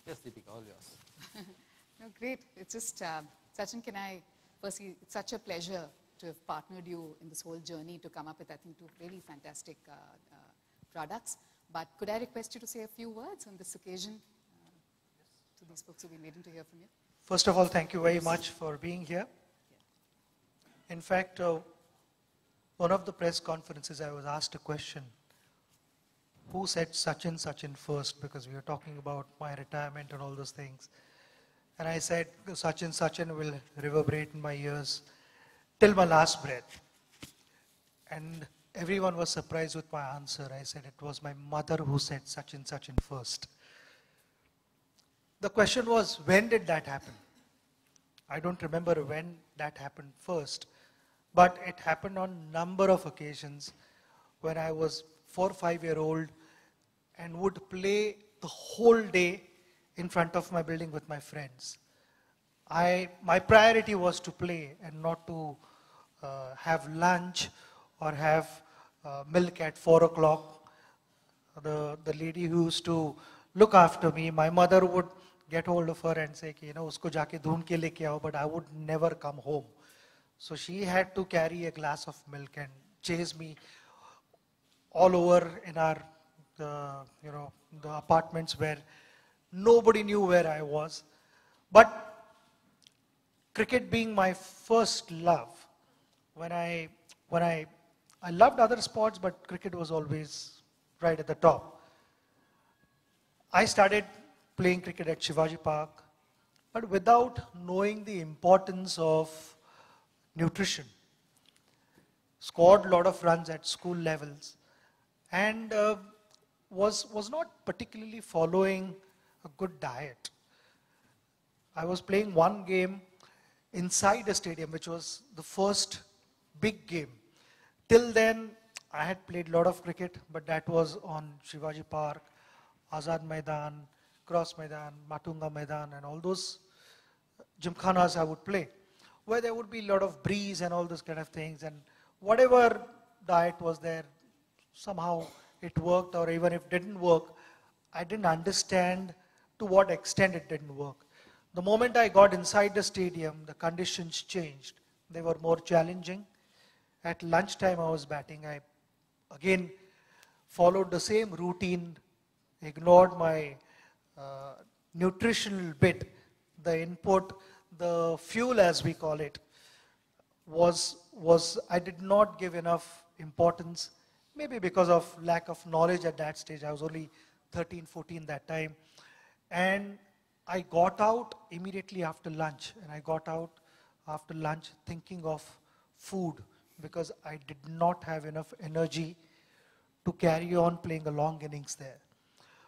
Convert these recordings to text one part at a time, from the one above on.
Yes, Deepika, all yours. No, great. It's just, Sachin, firstly, it's such a pleasure to have partnered you in this whole journey to come up with, I think, two really fantastic products. But could I request you to say a few words on this occasion to these folks who've been waiting to hear from you? First of all, thank you very much for being here. In fact, one of the press conferences I was asked a question, who said Sachin first, because we were talking about my retirement and all those things. And I said, Sachin will reverberate in my ears till my last breath. And everyone was surprised with my answer. I said it was my mother who said Sachin first. The question was, when did that happen? I don't remember when that happened first, but it happened on a number of occasions when I was 4 or 5 year old and would play the whole day in front of my building with my friends. My priority was to play and not to have lunch or have milk at 4 o'clock. The lady who used to look after me, my mother would get hold of her and say, usko jaake dhoond ke leke aao, but I would never come home. So she had to carry a glass of milk and chase me all over in our, the apartments where nobody knew where I was. But cricket being my first love, when I loved other sports, but cricket was always right at the top. I started playing cricket at Shivaji Park, but without knowing the importance of nutrition. Scored a lot of runs at school levels and was not particularly following a good diet. I was playing one game inside a stadium, which was the first big game. Till then, I had played a lot of cricket, but that was on Shivaji Park, Azad Maidan, Cross Maidan, Matunga Maidan, and all those gymkhanas I would play, where there would be a lot of breeze and all those kind of things, and whatever diet was there, somehow it worked, or even if it didn't work, I didn't understand to what extent it didn't work. The moment I got inside the stadium, the conditions changed. They were more challenging. At lunchtime I was batting. I again followed the same routine, ignored my nutritional bit, the input, the fuel as we call it, was I did not give enough importance, maybe because of lack of knowledge at that stage. I was only 13, 14 that time. And I got out immediately after lunch, and I got out after lunch thinking of food because I did not have enough energy to carry on playing a long innings there,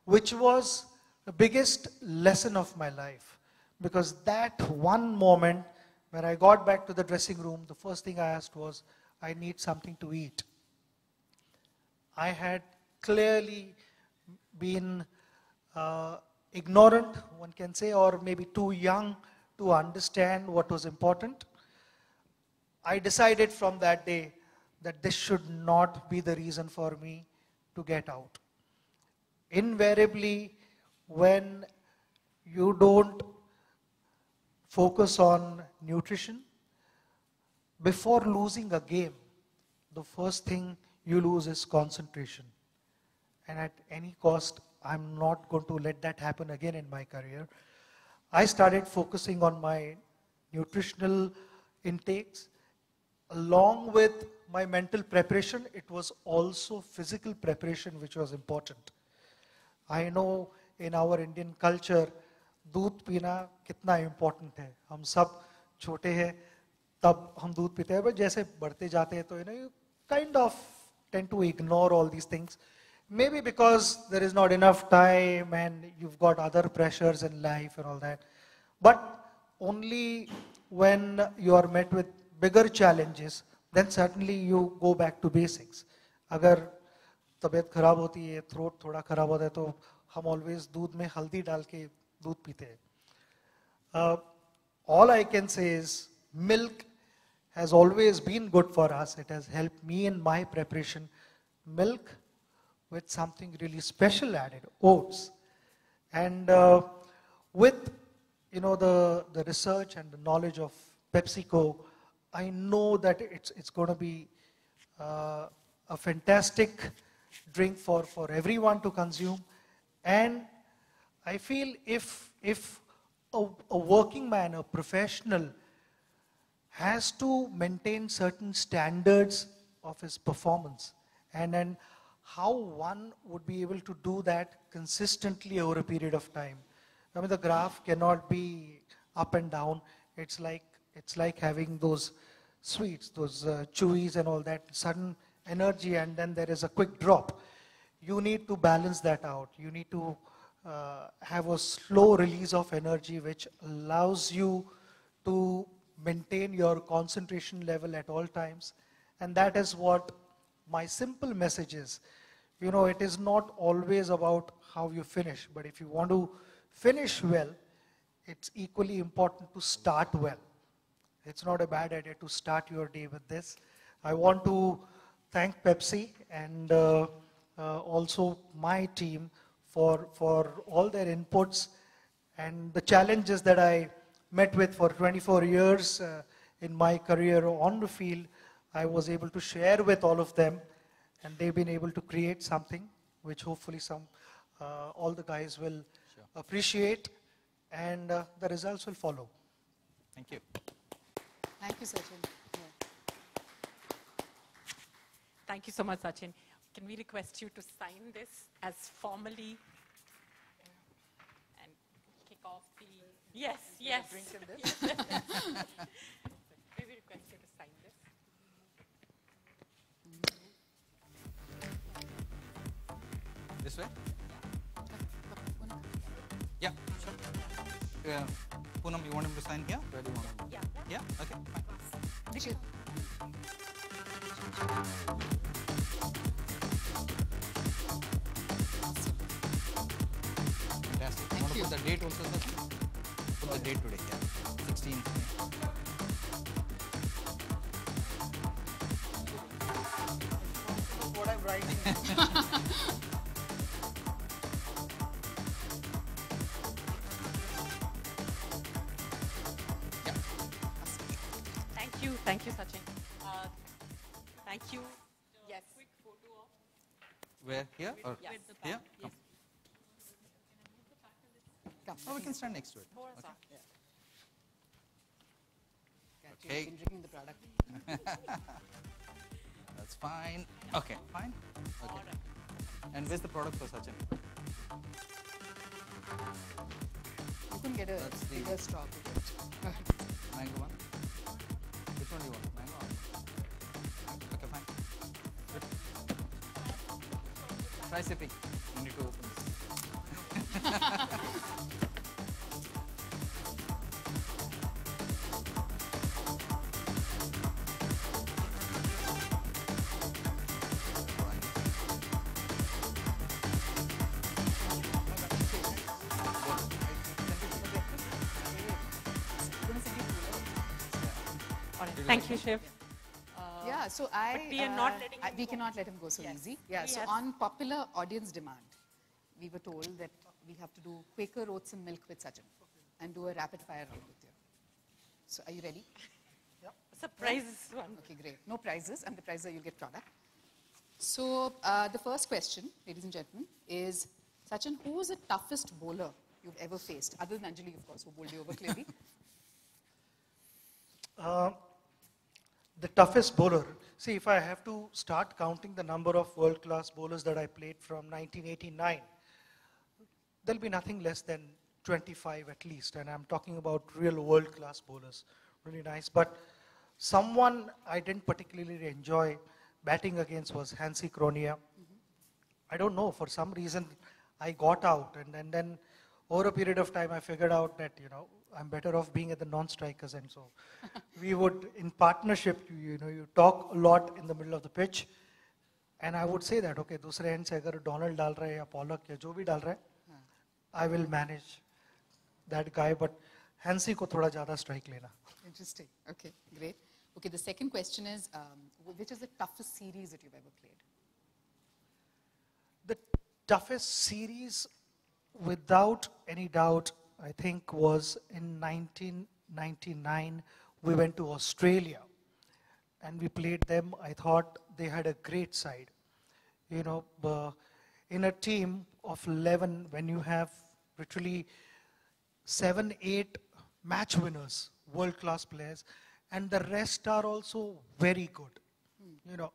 which was the biggest lesson of my life, because that one moment when I got back to the dressing room, the first thing I asked was, I need something to eat. I had clearly been ignorant, one can say, or maybe too young to understand what was important. I decided from that day that this should not be the reason for me to get out. Invariably, when you don't focus on nutrition, before losing a game, the first thing you lose is concentration. And at any cost, I'm not going to let that happen again in my career. I started focusing on my nutritional intakes. Along with my mental preparation, it was also physical preparation which was important. I know in our Indian culture, दूध पीना कितना important है. हम सब छोटे हैं, तब हम दूध पीते हैं, but जैसे बढ़ते जाते हैं तो you kind of tend to ignore all these things. Maybe because there is not enough time and you've got other pressures in life and all that. But only when you are met with bigger challenges, then certainly you go back to basics. अगर तबीयत खराब होती है, throat थोड़ा खराब होता है, तो हम always दूध में हल्दी डाल के दूध पीते हैं. All I can say is milk has always been good for us. It has helped me in my preparation. Milk with something really special added, oats. And with the research and the knowledge of PepsiCo, I know that it's going to be a fantastic drink for everyone to consume. And I feel if a working man, a professional, has to maintain certain standards of his performance, and then how one would be able to do that consistently over a period of time. I mean, the graph cannot be up and down. It's like having those sweets, those chewies and all that, sudden energy, and then there is a quick drop. You need to balance that out. You need to have a slow release of energy which allows you to maintain your concentration level at all times. And that is what my simple message is. It is not always about how you finish, but if you want to finish well, it's equally important to start well. It's not a bad idea to start your day with this. I want to thank Pepsi and also my team for all their inputs and the challenges that I met with for 24 years in my career on the field. I was able to share with all of them, and they've been able to create something which hopefully all the guys will appreciate, and the results will follow. Thank you. Thank you, Sachin. Yeah. Thank you so much, Sachin. Can we request you to sign this as formally and kick off the... Yes, yes. Drink in this? May we request you to sign this? This way? Yeah, sure. Poonam, you want him to sign here? Where do you want him? Yeah. Yeah? Okay, fine. Dikshit. Fantastic. You want to put the date also, Sachin? Put the date today, yeah. 16th May. What I'm writing. Thank you, Sachin. Thank you. Yes. Quick photo of... Where? Here? Or Yes. here? Yes. Come. Oh, we can stand next to it. Okay. You've Okay. been drinking the product. That's fine. Okay, fine. Okay. All right. And where's the product for Sachin? You can get a That's the- bigger straw. Mango one? Which one do you want? Mango or? Okay, fine. Good. Try sipping. You need to open this. All right. Thank you, Shiv. Yeah, so But we are not letting him we go. cannot let him go so Yes. easy. Yeah, We so have- on popular audience demand, we were told that we have to do Quaker Oats and milk with Sachin and do a rapid fire round with you. So are you ready? Surprise one. Okay, great. No prizes, and the prize is you'll get product. So the first question, ladies and gentlemen, is Sachin, who was the toughest bowler you've ever faced? Other than Anjali, of course, who bowled you over clearly. The toughest bowler. See, if I have to start counting the number of world-class bowlers that I played from 1989, there'll be nothing less than 25 at least. And I'm talking about real world-class bowlers. Really nice. But someone I didn't particularly enjoy batting against was Hansi Kronia. I don't know, for some reason I got out, and then over a period of time I figured out that, I'm better off being at the non-strikers, and so we would, in partnership, you talk a lot in the middle of the pitch, and I would say that, okay, दूसरे end से अगर Donald डाल रहा है या Pollock या जो भी डाल रहा है, I will manage that guy, but Hansi को थोड़ा ज़्यादा strike लेना. Interesting. Okay, great. Okay, the second question is, which is the toughest series that you've ever played? The toughest series, without any doubt, I think was in 1999, we went to Australia and we played them. I thought they had a great side. You know, in a team of 11, when you have literally 7, 8 match winners, world-class players, and the rest are also very good. You know,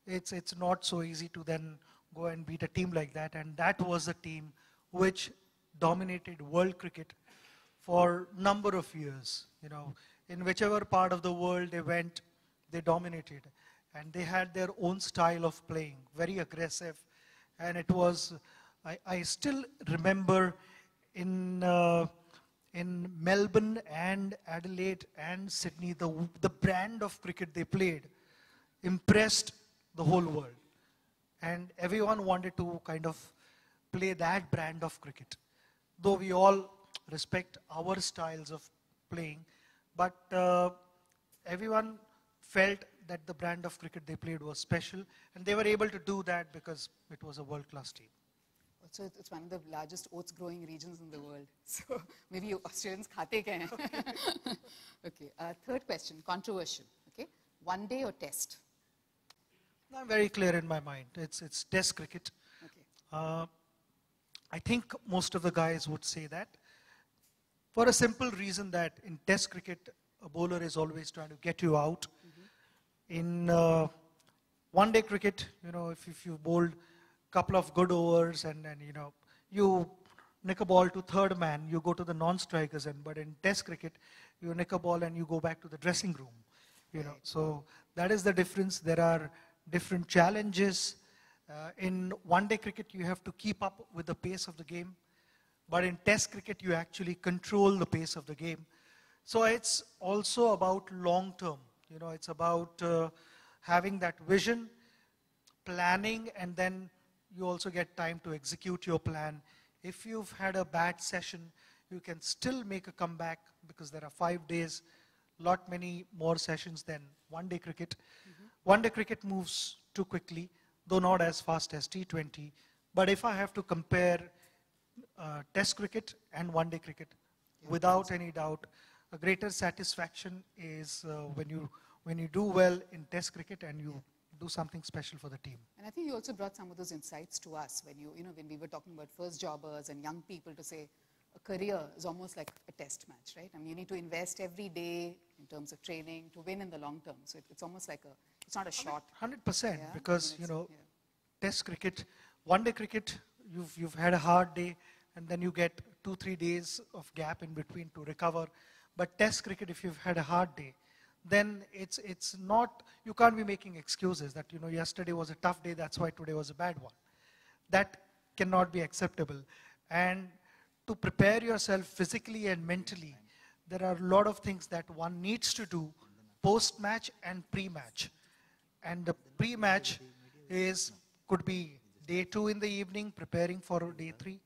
it's not so easy to then go and beat a team like that, and that was a team which dominated world cricket for number of years. You know, in whichever part of the world they went, they dominated, and they had their own style of playing, very aggressive, and it was. I still remember in Melbourne and Adelaide and Sydney, the brand of cricket they played impressed the whole world. And everyone wanted to kind of play that brand of cricket. Though we all respect our styles of playing, but everyone felt that the brand of cricket they played was special, and they were able to do that because it was a world-class team. So it's one of the largest oats growing regions in the world. So maybe Australians khate kya hain? Okay. Third question, controversial. Okay. One day or test? I'm very clear in my mind. It's test cricket. Okay. I think most of the guys would say that for a simple reason that in test cricket, a bowler is always trying to get you out. In one-day cricket, you know, if you bowled couple of good overs and you know, you nick a ball to third man, you go to the non-strikers, but in test cricket, you nick a ball and you go back to the dressing room. You know, so that is the difference. There are different challenges. In one-day cricket, you have to keep up with the pace of the game. But in test cricket, you actually control the pace of the game. So it's also about long term. You know, it's about having that vision, planning, and then you also get time to execute your plan. If you've had a bad session, you can still make a comeback because there are 5 days, lot many more sessions than one-day cricket. One-day cricket moves too quickly, though not as fast as T20. But if I have to compare test cricket and one-day cricket, without any doubt, a greater satisfaction is when you do well in test cricket and you do something special for the team. And I think you also brought some of those insights to us when when we were talking about first jobbers and young people, to say a career is almost like a test match, right? I mean, you need to invest every day in terms of training to win in the long term. So it's almost like it's not a shot. 100%, Yeah, because, I mean, test cricket, one-day cricket, you've had a hard day, and then you get 2-3 days of gap in between to recover. But test cricket, if you've had a hard day, then it's not, you can't be making excuses that, yesterday was a tough day, that's why today was a bad one. That cannot be acceptable. And to prepare yourself physically and mentally, there are a lot of things that one needs to do post-match and pre-match. And the pre-match could be day 2 in the evening, preparing for day 3,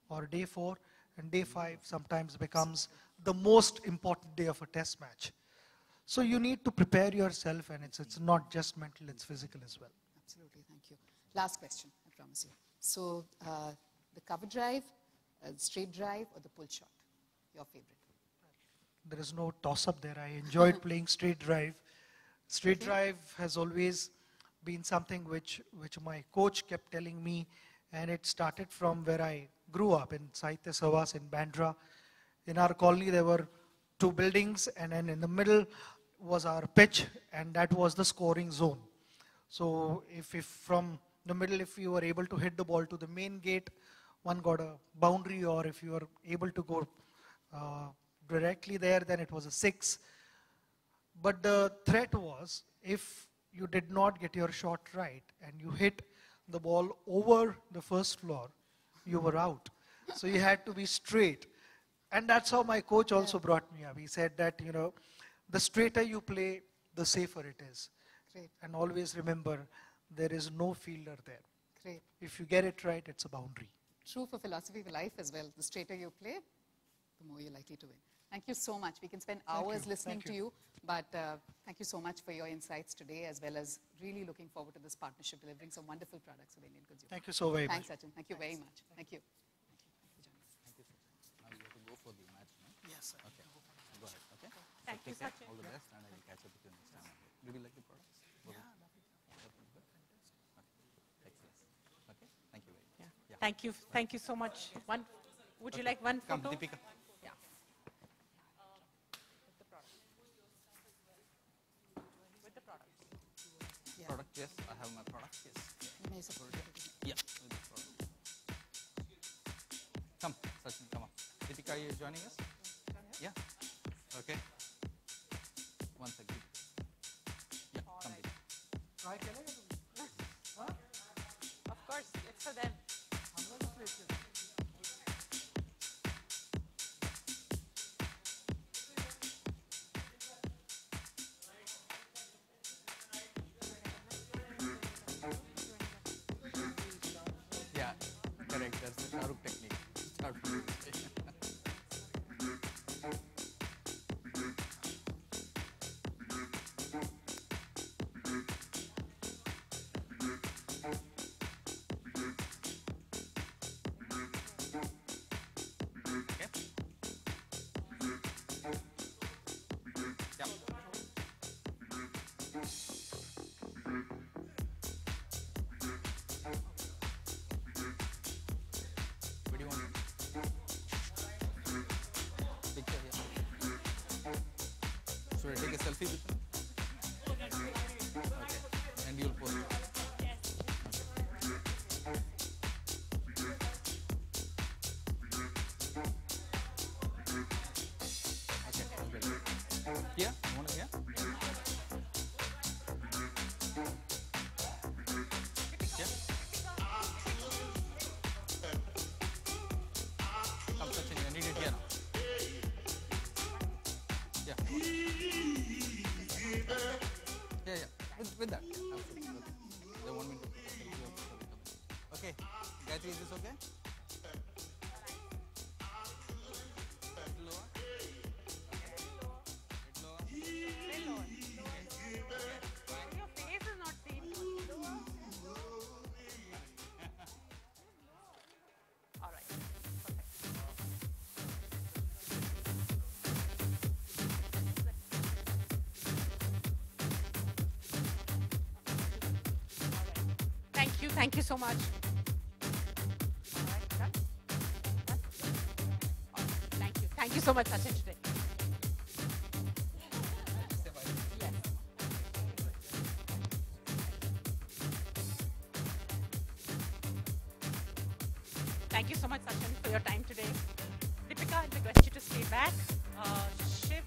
or day 4, and day 5 sometimes becomes the most important day of a test match. So you need to prepare yourself, and it's not just mental, it's physical as well. Absolutely, thank you. Last question, I promise you. So the cover drive, the straight drive, or the pull shot? Your favorite? There is no toss-up there. I enjoyed playing straight drive. Straight drive has always been something which my coach kept telling me, and it started from where I grew up in Sahitya Savas in Bandra. In our colony, there were 2 buildings, and then in the middle was our pitch, and that was the scoring zone. So if from the middle, if you were able to hit the ball to the main gate, one got a boundary, or if you were able to go directly there, then it was a 6. But the threat was, if you did not get your shot right and you hit the ball over the first floor, you were out. So you had to be straight. And that's how my coach also brought me up. He said that, the straighter you play, the safer it is. Great. And always remember, there is no fielder there. Great. If you get it right, it's a boundary. True for philosophy of life as well. The straighter you play, the more you're likely to win. Thank you so much. We can spend hours listening to you, but thank you so much for your insights today, as well as really looking forward to this partnership delivering some wonderful products for the Indian consumer. Thank you so very much. Thanks, Sachin. Thank you very much. Thank you. Thank you, sir. Now you have to go for the match. Yes. Okay. Go ahead. Okay. Thank you, Take care. Sachin. All the best, and I will catch up with you next time. Did you like the products? Yeah. Excellent. Okay. Thank you very much. Yeah. Thank you so much. Would you Okay. like one Come, photo? Deepika. Yeah. With the product. Yeah. Product. Yes. I have my product. Yes. You may support it. Yeah. With the product. Come, Sachin. Come on. Deepika, are you joining us? Yeah. Okay. One second. Yeah. Come. Deepika. Of course, it's for them. Yeah. Correct. That's the Shahrukh technique. Start from this way. Okay. Yeah. What do you want? Picture here. Should I take a selfie with you? Okay. And you'll post it. Okay. I'll get it. Here? You want it here? Yeah? Come, Sachin, I need it here now. Yeah. Yeah, yeah. With that. Absolutely. Okay. They want me to okay. Gayatri, is this okay? Little lower. Little lower. Your face is not seen. All right. Perfect. Thank you so much. All right, done? Done? All right, thank you so much, Sachin, today. Yes. Thank you so much, Sachin, for your time today. Deepika, I request you to stay back. Shiv,